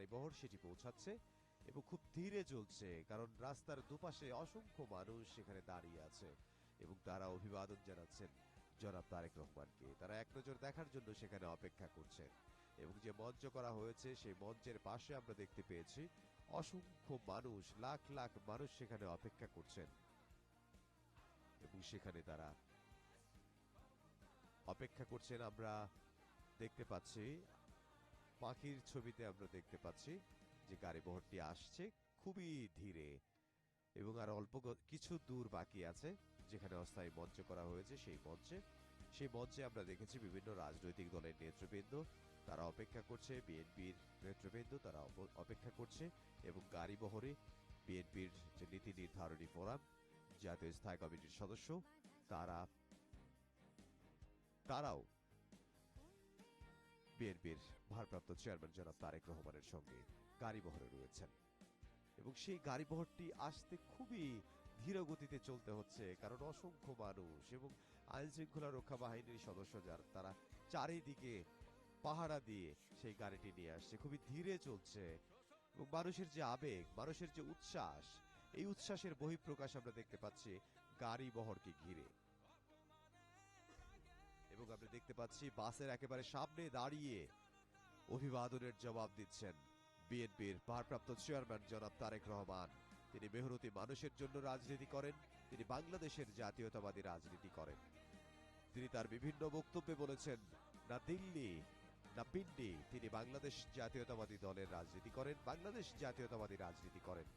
গাড়িবহর সেটি পৌঁছাচ্ছে এবং খুব ধীরে চলছে, কারণ রাস্তার দুপাশে অসংখ্য মানুষ সেখানে দাঁড়িয়ে আছে এবং তারা অভিবাদন জানাচ্ছেন জনাব তারেক রহমানকে। তারা এক নজর দেখার জন্য সেখানে অপেক্ষা করছেন এবং যে মঞ্চ করা হয়েছে সেই মঞ্চের পাশে আমরা দেখতে পেয়েছি অসংখ্য মানুষ, লাখ লাখ মানুষ সেখানে অপেক্ষা করছেন এবং সেখানে তারা অপেক্ষা করছেন। আমরা দেখতে পাচ্ছি পাখির ছবিতে আমরা দেখতে পাচ্ছি যে গাড়িবহরটি আসছে খুবই ধীরে এবং আর অল্প কিছু দূর বাকি আছে যেখানে অস্থায়ী মঞ্চ করা হয়েছে। সেই মঞ্চে আমরা দেখেছি বিভিন্ন রাজনৈতিক দলের নেতৃবৃন্দ তারা অপেক্ষা করছে, বিএনপির নেতৃবৃন্দ তারা অপেক্ষা করছে এবং গাড়িবহরে বিএনপির যে নীতি নির্ধারণী ফোরাম, জাতীয় স্থায়ী কমিটির সদস্য তারাও বিএনপির ভারপ্রাপ্ত চেয়ারম্যান জনাব তারেক রহমানের সঙ্গে গাড়িবহরে রয়েছেন এবং সেই গাড়িবহরটি আসতে খুবই ধীর গতিতে চলতে হচ্ছে, কারণ অসংখ্য মানুষ এবং আইন শৃঙ্খলা রক্ষা বাহিনীর সদস্য যারা তারা চারিদিকে পাহারা দিয়ে সেই গাড়িটি নিয়ে আসছে, খুবই ধীরে চলছে এবং মানুষের যে আবেগ, মানুষের যে উচ্ছ্বাস, এই উচ্ছ্বাসের বহিঃপ্রকাশ আমরা দেখতে পাচ্ছি গাড়িবহরকে ঘিরে। এবং আমরা দেখতে পাচ্ছি বাসের একেবারে সামনে দাঁড়িয়ে অভিবাদনের জবাব দিচ্ছেন বিএনপির ভারপ্রাপ্ত চেয়ারম্যান জনাব তারেক রহমান। তিনি মেহনতি মানুষের জন্য রাজনীতি করেন, তিনি বাংলাদেশের জাতীয়তাবাদী রাজনীতি করেন। তিনি তার বিভিন্ন বক্তব্যে বলেছেন, না দিল্লি না পিন্ডি, তিনি বাংলাদেশ জাতীয়তাবাদী দলের রাজনীতি করেন, বাংলাদেশ জাতীয়তাবাদী রাজনীতি করেন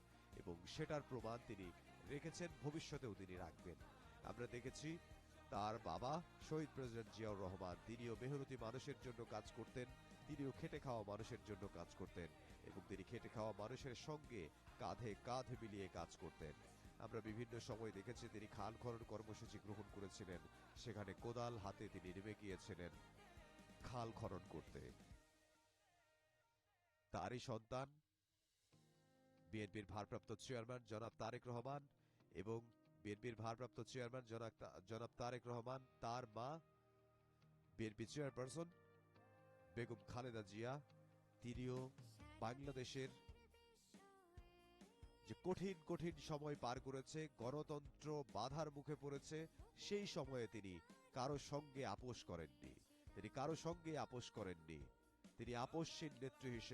এবং সেটার প্রমাণ তিনি রেখেছেন, ভবিষ্যতেও তিনি রাখবেন। আমরা দেখেছি তার বাবা শহীদ প্রেসিডেন্ট জিয়াউর রহমান, তিনিও মেহনতি মানুষের জন্য কাজ করতেন, তিনিও খেটে খাওয়া মানুষের জন্য কাজ করতেন এবং তিনি খেটে খাওয়া মানুষের সঙ্গে কাঁধে কাঁধ মিলিয়ে কাজ করতেন। আমরা বিভিন্ন সময় দেখেছি তিনি খাল খনন কর্মসূচি গ্রহণ করেছিলেন, সেখানে কোদাল হাতে তিনি নেমে গিয়েছিলেন খাল খনন করতে। তারই সন্তান বিএনপির ভারপ্রাপ্ত চেয়ারম্যান জনাব তারেক রহমান এবং বিএনপির ভারপ্রাপ্ত চেয়ারম্যান জনাব তারেক রহমান, তার মা বিএনপি চেয়ারপারসন বেগম খালেদা জিয়া, তিনিও বাংলাদেশের যে কঠিন কঠিন সময় পার করেছে, গণতন্ত্র বাধার মুখে পড়েছে, সেই সময়ে তিনি কারো সঙ্গে আপোষ করেননি, তিনি আপোষহীন নেত্রী হিসেবে